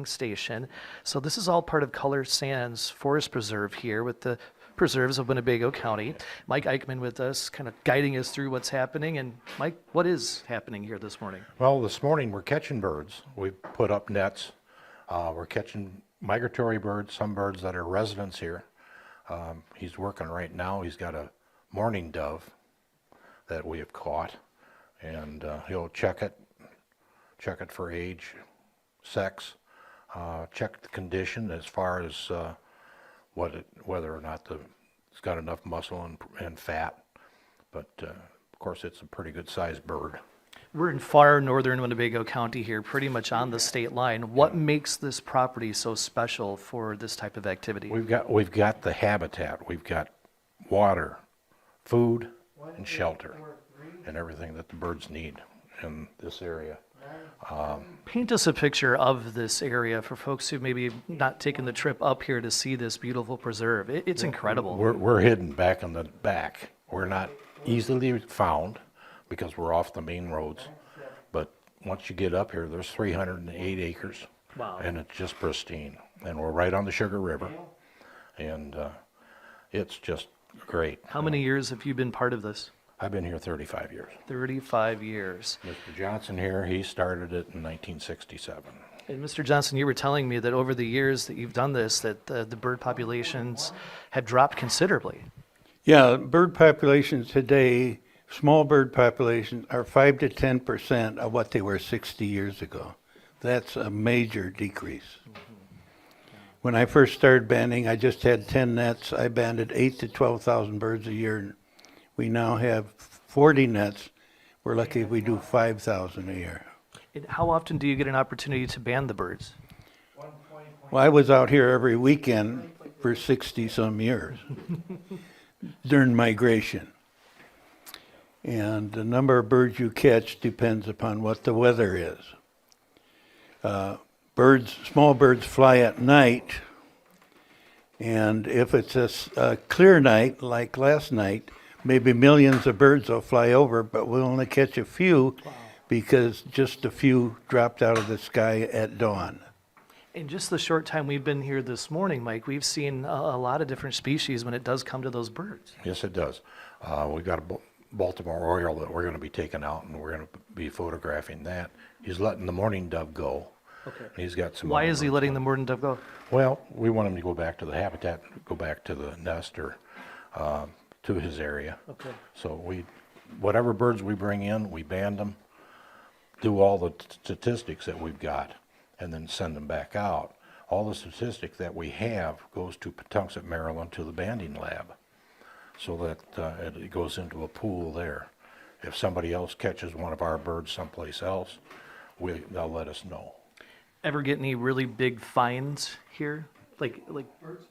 station. So this is all part of Color Sands Forest Preserve here with the preserves of Winnebago County. Mike Eichmann with us, kind of guiding us through what's happening. And Mike, what is happening here this morning? Well, this morning we're catching birds. We've put up nets. We're catching migratory birds, some birds that are residents here. He's working right now. He's got a mourning dove that we have caught, and he'll check it for age, sex, check the condition as far as whether or not it's got enough muscle and fat. But of course, it's a pretty good sized bird. We're in far northern Winnebago County here, pretty much on the state line. What makes this property so special for this type of activity? We've got the habitat. We've got water, food, and shelter, and everything that the birds need in this area. Paint us a picture of this area for folks who maybe not taken the trip up here to see this beautiful preserve. It's incredible. We're hidden back in the back. We're not easily found because we're off the main roads. But once you get up here, there's 308 acres. Wow. And it's just pristine. And we're right on the Sugar River. And it's just great. How many years have you been part of this? I've been here 35 years. 35 years. Mr. Johnson here, he started it in 1967. And Mr. Johnson, you were telling me that over the years that you've done this, that the bird populations have dropped considerably. Yeah, bird populations today, small bird populations, are 5 to 10% of what they were 60 years ago. That's a major decrease. When I first started banding, I just had 10 nets. I banded 8,000 to 12,000 birds a year. We now have 40 nets. We're lucky if we do 5,000 a year. And how often do you get an opportunity to band the birds? Well, I was out here every weekend for 60-some years during migration. And the number of birds you catch depends upon what the weather is. Small birds fly at night, and if it's a clear night, like last night, maybe millions of birds will fly over, but we'll only catch a few because just a few dropped out of the sky at dawn. In just the short time we've been here this morning, Mike, we've seen a lot of different species when it does come to those birds. Yes, it does. We've got a Baltimore Oriole that we're going to be taking out, and we're going to be photographing that. He's letting the mourning dove go. Okay. He's got some. Why is he letting the mourning dove go? Well, we want him to go back to the habitat, go back to the nest or to his area. Okay. So whatever birds we bring in, we band them, do all the statistics that we've got, and then send them back out. All the statistics that we have goes to Patuxent, Maryland, to the banding lab, so that it goes into a pool there. If somebody else catches one of our birds someplace else, they'll let us know. Ever get any really big finds here? Like birds?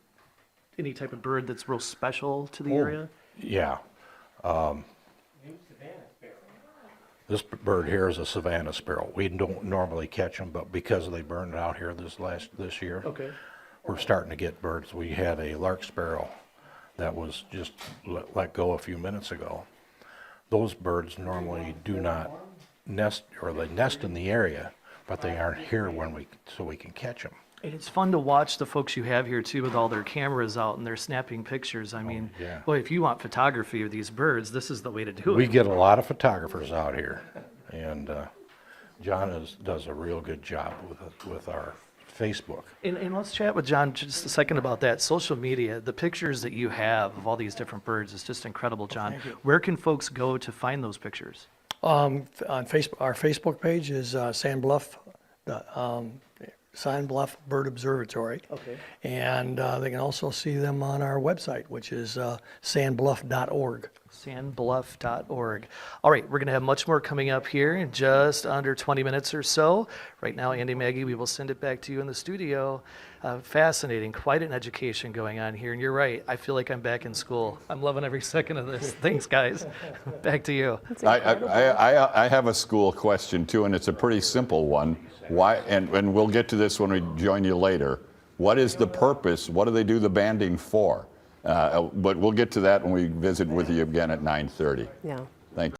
Any type of bird that's real special to the area? Yeah. This bird here is a Savannah sparrow. We don't normally catch them, but because they burned out here this year, Okay. we're starting to get birds. We had a lark sparrow that was just let go a few minutes ago. Those birds normally do not nest, or they nest in the area, but they aren't here so we can catch them. And it's fun to watch the folks you have here too with all their cameras out and they're snapping pictures. I mean, yeah. boy, if you want photography of these birds, this is the way to do We it. get a lot of photographers out here, and John does a real good job with our Facebook. And let's chat with John just a second about that. Social media, the pictures that you have of all these different birds is just incredible, John. Where can folks go to find those pictures? On Facebook, our Facebook page is Sand Bluff Bird Observatory. Okay. And they can also see them on our website, which is sandbluff.org. Sandbluff.org. All right, we're going to have much more coming up here in just under 20 minutes or so. Right now, Andy, Maggie, we will send it back to you in the studio. Fascinating, quite an education going on here. And you're right, I feel like I'm back in school. I'm loving every second of this. Thanks, guys. Back to you. I have a school question too, and it's a pretty simple one. Why? And we'll get to this when we join you later. What is the purpose? What do they do the banding for? But we'll get to that when we visit with you again at 9:30. Yeah. Thank you.